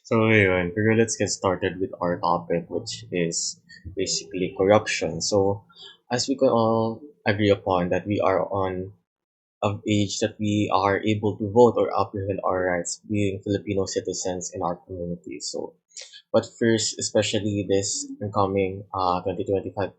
So yun, pero let's get started with our topic, which is basically corruption. So as we can all agree upon that we are on of age that we are able to vote or apprehend our rights being Filipino citizens in our community. So but first, especially this incoming 2025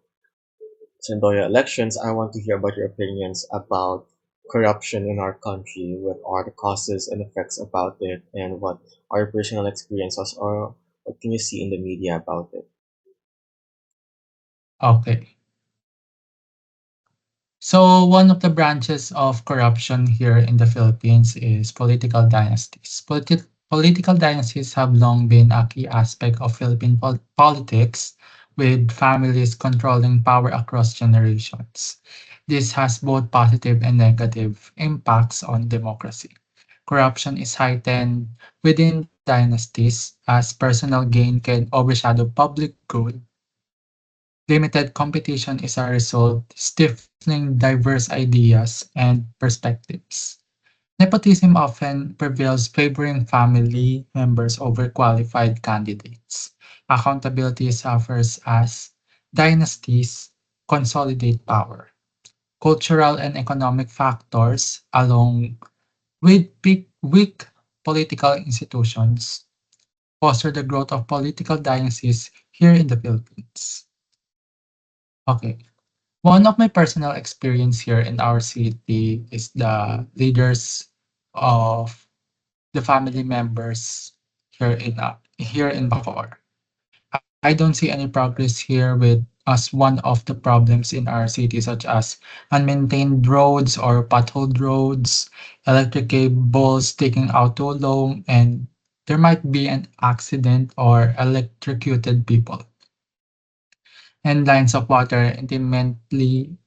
senatorial elections, I want to hear about your opinions about corruption in our country. What are the causes and effects about it, and what are your personal experiences, or what can you see in the media about it? Okay. So one of the branches of corruption here in the Philippines is political dynasties. Political dynasties have long been a key aspect of Philippine politics, with families controlling power across generations. This has both positive and negative impacts on democracy. Corruption is heightened within dynasties as personal gain can overshadow public good. Limited competition is a result, stifling diverse ideas and perspectives. Nepotism often prevails, favoring family members over qualified candidates. Accountability suffers as dynasties consolidate power. Cultural and economic factors, along with weak political institutions, foster the growth of political dynasties here in the Philippines. Okay. One of my personal experience here in our city is the leaders of the family members here in Bacoor. I don't see any progress here with as one of the problems in our city, such as unmaintained roads or potholed roads, electric cables sticking out too long, and there might be an accident or electrocuted people, and lines of water intermittently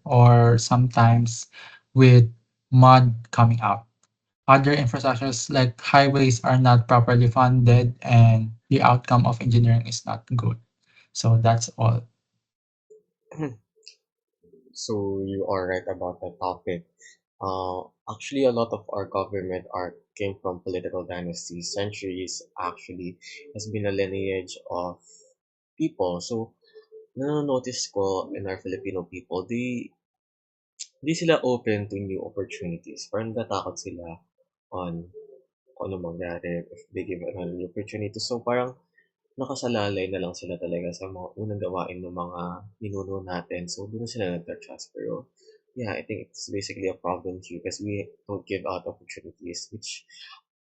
or sometimes with mud coming out. Other infrastructures like highways are not properly funded and the outcome of engineering is not good. So that's all. So you are right about that topic. Actually, a lot of our government are came from political dynasties. Centuries actually has been a lineage of people. So notice ko in our Filipino people, di sila open to new opportunities. Parang natatakot sila on kung ano mangyari if they give another opportunity. So parang nakasalalay na lang sila talaga sa mga unang gawain ng mga ninuno natin. So doon na sila nagka-trust. Pero yeah, I think it's basically a problem here because we don't give out opportunities which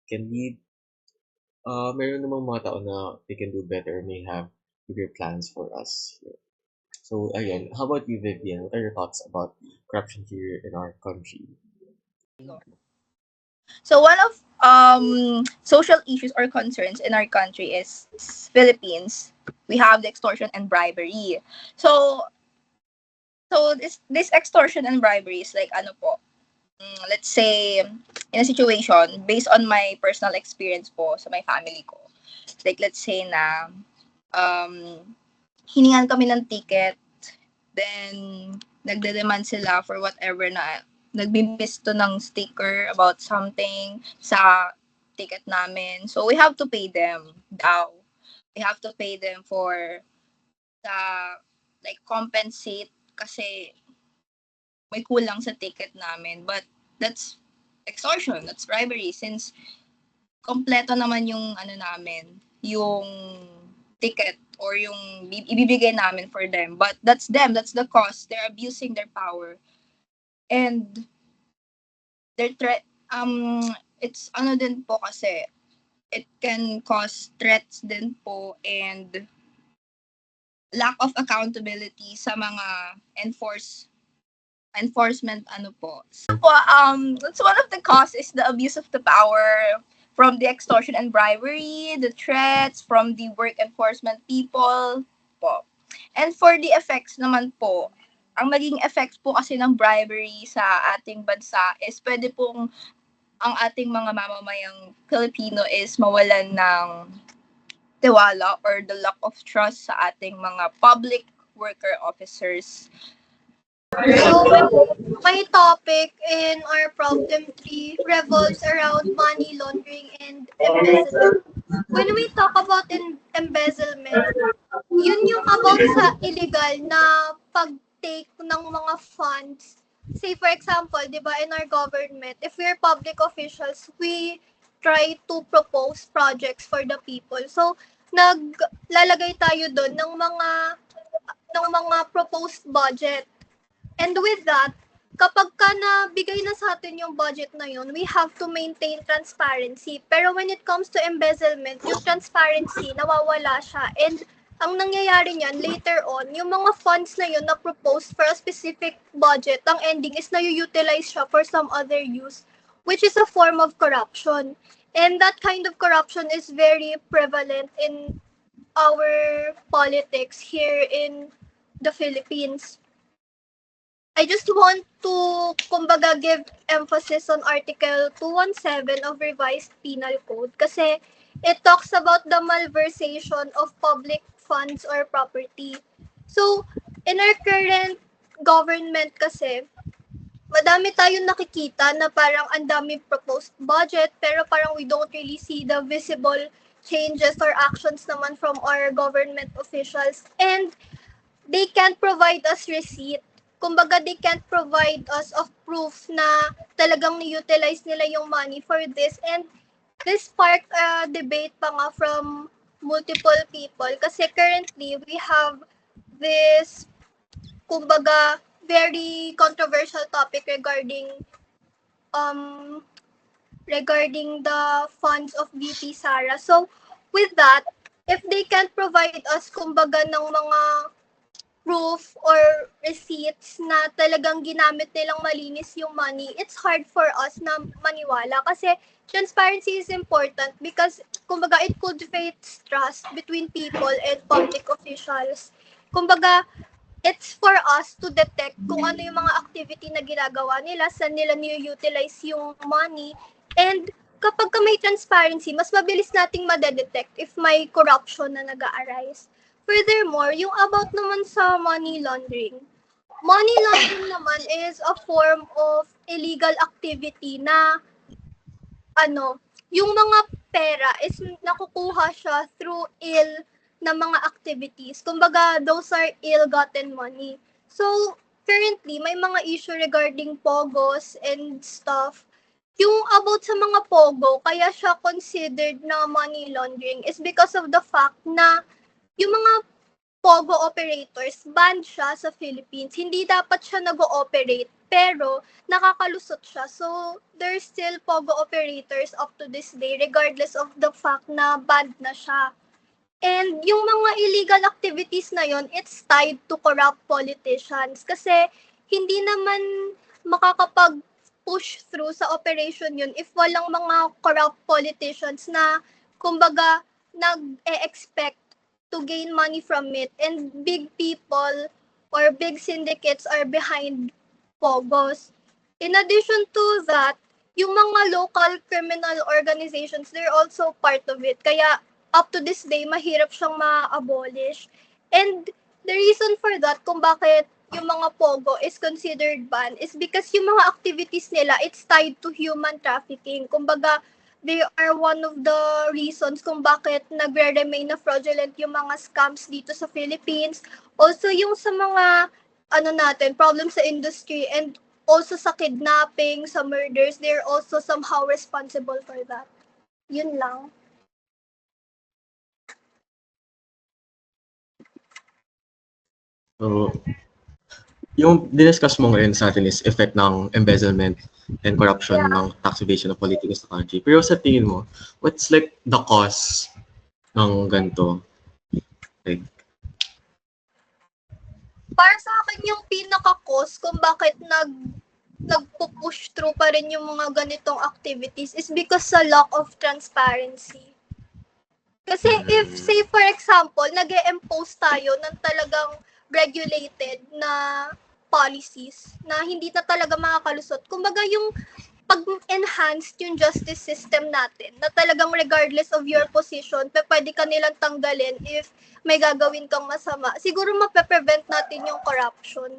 can lead meron namang mga tao na they can do better, may have bigger plans for us. So again, how about you, Vivian? What are your thoughts about corruption here in our country? So one of social issues or concerns in our country is Philippines. We have the extortion and bribery. So this extortion and bribery is like ano po, let's say in a situation based on my personal experience po sa my family ko. Like let's say na um hiningan kami ng ticket, then nagde-demand sila for whatever na nagbibisto ng sticker about something sa ticket namin. So we have to pay them daw. We have to pay them for the like compensate kasi may kulang sa ticket namin. But that's extortion, that's bribery since kompleto naman yung ano namin, yung ticket or yung ibibigay namin for them. But that's them, that's the cost. They're abusing their power. And they're it's ano din po kasi it can cause threats din po and lack of accountability sa mga enforcement ano po. So po, that's one of the causes, the abuse of the power from the extortion and bribery, the threats from the work enforcement people po. And for the effects naman po, ang maging effects po kasi ng bribery sa ating bansa is pwede pong ang ating mga mamamayang Pilipino is mawalan ng tiwala or the lack of trust sa ating mga public worker officers. So, my topic in our problem 3 revolves around money and embezzlement. When we talk about embezzlement, yun yung about sa illegal na pag-take ng mga funds. Say for example, di ba, in our government, if we're public officials, we try to propose projects for the people. So, naglalagay tayo doon ng mga proposed budget. And with that, kapag ka nabigay na sa atin yung budget na yun, we have to maintain transparency. Pero when it comes to embezzlement, yung transparency, nawawala siya. And ang nangyayari niyan, later on, yung mga funds na yun na proposed for a specific budget, ang ending is na-utilize siya for some other use, which is a form of corruption. And that kind of corruption is very prevalent in our politics here in the Philippines. I just want to, kumbaga, give emphasis on Article 217 of Revised Penal Code kasi it talks about the malversation of public funds or property. So, in our current government kasi, madami tayong nakikita na parang ang dami proposed budget pero parang we don't really see the visible changes or actions naman from our government officials, and they can't provide us receipt. Kumbaga, they can't provide us of proof na talagang ni-utilize nila yung money for this. And this sparked a debate pa nga from multiple people kasi currently we have this, kumbaga, very controversial topic regarding the funds of VP Sara. So, with that, if they can't provide us, kumbaga, ng mga proof or receipts na talagang ginamit nilang malinis yung money, it's hard for us na maniwala kasi transparency is important because, kumbaga, it cultivates trust between people and public officials. Kumbaga, it's for us to detect kung ano yung mga activity na ginagawa nila, saan nila ni-utilize yung money, and kapag may transparency, mas mabilis nating madedetect if may corruption na nag-a-arise. Furthermore, yung about naman sa money laundering naman is a form of illegal activity na yung mga pera is nakukuha siya through na mga activities. Kumbaga, those are ill-gotten money. So, currently, may mga issue regarding pogos and stuff. Yung about sa mga pogo, kaya siya considered na money laundering is because of the fact na yung mga pogo operators, banned siya sa Philippines. Hindi dapat siya nag-ooperate, pero nakakalusot siya. So, there's still pogo operators up to this day, regardless of the fact na banned na siya. And yung mga illegal activities na yon, it's tied to corrupt politicians. Kasi hindi naman makakapag-push through sa operation yun if walang mga corrupt politicians na, kumbaga, nag-e-expect to gain money from it, and big people or big syndicates are behind pogos. In addition to that, yung mga local criminal organizations, they're also part of it. Kaya up to this day, mahirap siyang ma-abolish. And the reason for that, kung bakit yung mga pogo is considered banned, is because yung mga activities nila, it's tied to human trafficking. Kumbaga, they are one of the reasons kung bakit nagre-remain na fraudulent yung mga scams dito sa Philippines. Also, yung sa mga problems sa industry, and also sa kidnapping, sa murders, they're also somehow responsible for that. Yun lang. So, yung diniscuss mo ngayon sa atin is effect ng embezzlement and corruption ng tax evasion of politics sa country. Pero sa tingin mo, what's like the cause ng ganito? Like, para sa akin, yung pinaka-cause kung bakit nagpo-push through pa rin yung mga ganitong activities is because sa lack of transparency. Kasi if, say for example, nag-e-impose tayo ng talagang regulated na policies na hindi na talaga makakalusot. Kumbaga, yung pag-enhance yung justice system natin na talagang regardless of your position, pwede ka nilang tanggalin if may gagawin kang masama. Siguro mape-prevent natin yung corruption.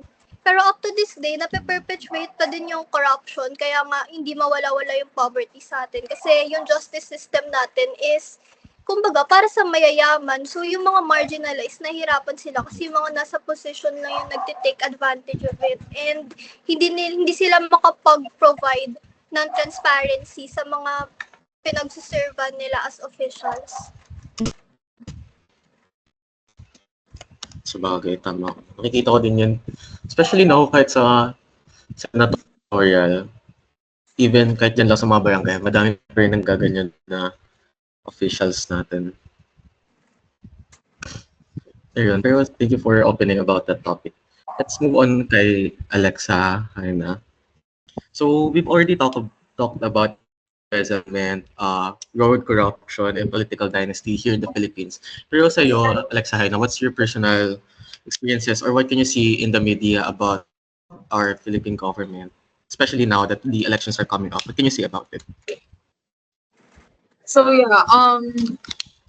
Pero up to this day, nape-perpetuate pa din yung corruption, kaya nga hindi mawala-wala yung poverty sa atin. Kasi yung justice system natin is, kumbaga, para sa mayayaman. So, yung mga marginalized, nahihirapan sila kasi yung mga nasa position na yung nagtitake advantage of it. And hindi sila makapag-provide ng transparency sa mga pinagsuservan nila as officials. Sabagay, tama. Nakikita ko din yun. Especially now, kahit sa senatorial, even kahit yan lang sa mga barangay, madami pa rin nanggaganyan na officials natin. Ayun, pero thank you for opening about that topic. Let's move on kay Alexa, Haina. So we've already talked about embezzlement, road corruption, and political dynasty here in the Philippines. Pero sa iyo, Alexa Haina, what's your personal experiences or what can you see in the media about our Philippine government, especially now that the elections are coming up? What can you say about it? So yeah,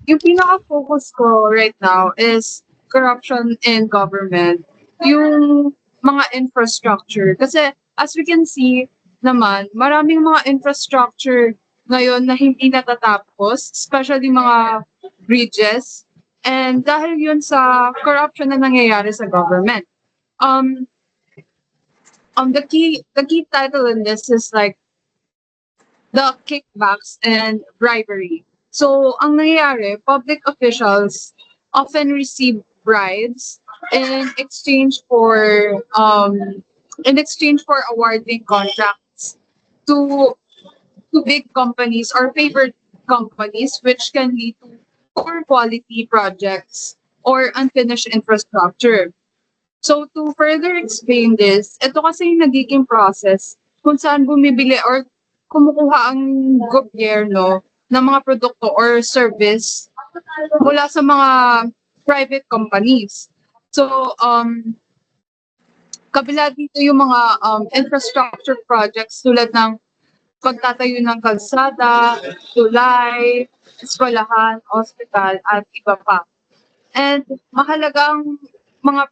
yung pinaka-focus ko right now is corruption in government, yung mga infrastructure. Kasi as we can see naman, maraming mga infrastructure ngayon na hindi natatapos, especially mga bridges. And dahil yun sa corruption na nangyayari sa government. The key title in this is like the kickbacks and bribery. So, ang nangyayari, public officials often receive bribes in exchange for awarding contracts to big companies or favored companies, which can lead to poor quality projects or unfinished infrastructure. So, to further explain this, ito kasi yung nagiging process kung saan bumibili or kumukuha ang gobyerno ng mga produkto or service mula sa mga private companies. So, kabila dito yung mga infrastructure projects tulad ng pagtatayo ng kalsada, tulay, eskwelahan, ospital, at iba pa. And mahalagang mga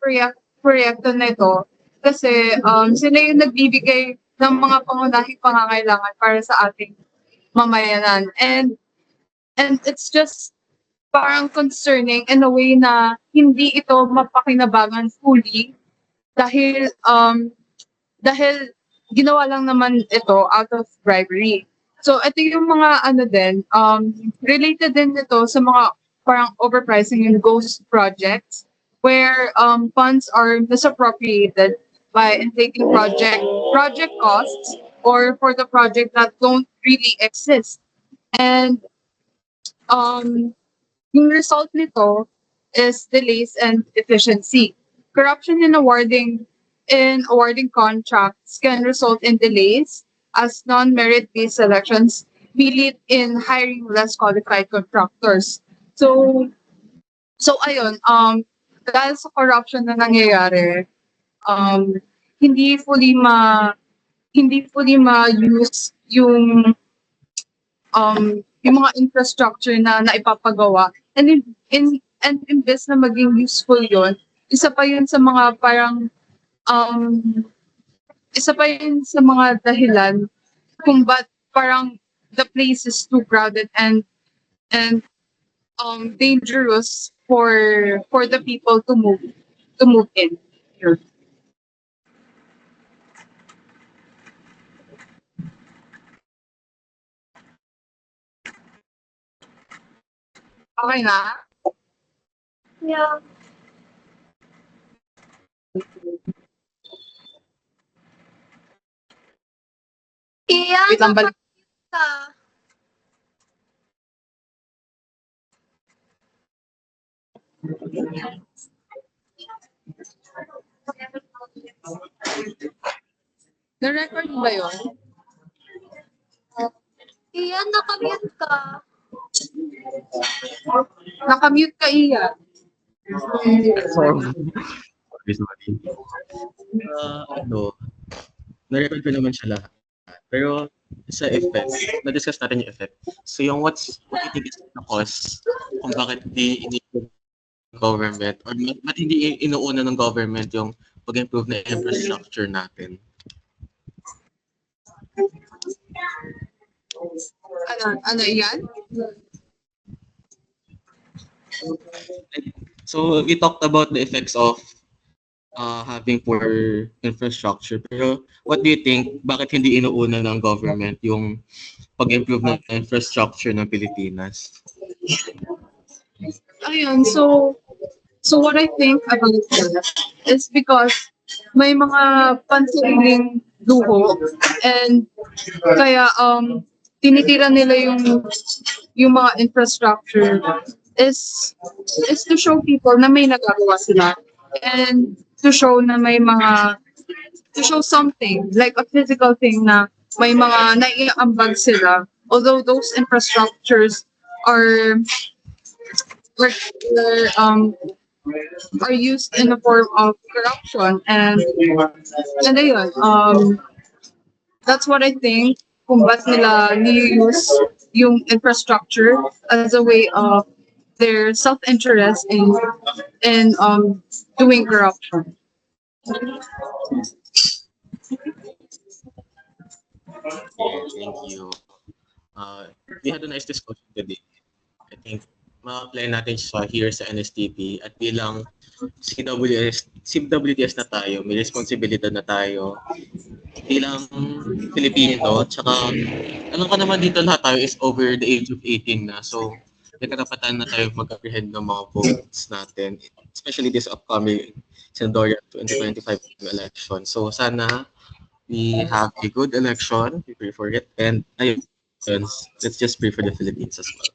proyekto na ito kasi sila yung nagbibigay ng mga pangunahing pangangailangan para sa ating mamayanan. And it's just parang concerning in a way na hindi ito mapakinabangan fully dahil ginawa lang naman ito out of bribery. So ito yung mga related din ito sa mga parang overpricing and ghost projects where funds are misappropriated by inflating project costs or for the project that don't really exist. And yung result nito is delays and efficiency. Corruption in awarding contracts can result in delays as non-merit-based selections may lead in hiring less qualified contractors. So ayun, dahil sa corruption na nangyayari, hindi fully ma-use yung mga infrastructure na naipapagawa. And imbes na maging useful yon, isa pa yun sa mga dahilan kung ba't parang the place is too crowded and dangerous for the people to move in here. Okay na? Yeah. Iya, Wait lang, balik. ka. Na-record ba yun? Iya, nakamute ka. Nakamute ka, Iya. Sorry. Na-record ko naman siya lahat. Pero sa effect, na-discuss natin yung effect. So yung what you think is the cause kung bakit hindi government or ba't hindi inuuna ng government yung pag-improve na infrastructure natin. Ano yan? So we talked about the effects of having poor infrastructure. Pero what do you think, bakit hindi inuuna ng government yung pag-improve ng infrastructure ng Pilipinas? Ayun, so what I think about that is because may mga pansariling luho and kaya tinitira nila yung mga infrastructure is to show people na may nagagawa sila and to show na may mga to show something like a physical thing na may mga naiambag sila, although those infrastructures are are used in a form of corruption and ayun, that's what I think kung ba't nila ni-use yung infrastructure as a way of their self-interest in doing corruption. Yeah, thank you. We had a nice discussion today. I think ma-apply natin siya here sa NSTP at bilang CWTS na tayo, may responsibilidad na tayo bilang Pilipino, tsaka alam ko naman dito lahat tayo is over the age of 18 na, so may karapatan na tayo mag-apprehend ng mga votes natin, especially this upcoming Senatorial 2025 election. So sana we have a good election, we pray for it, and ayun, let's just pray for the Philippines as well.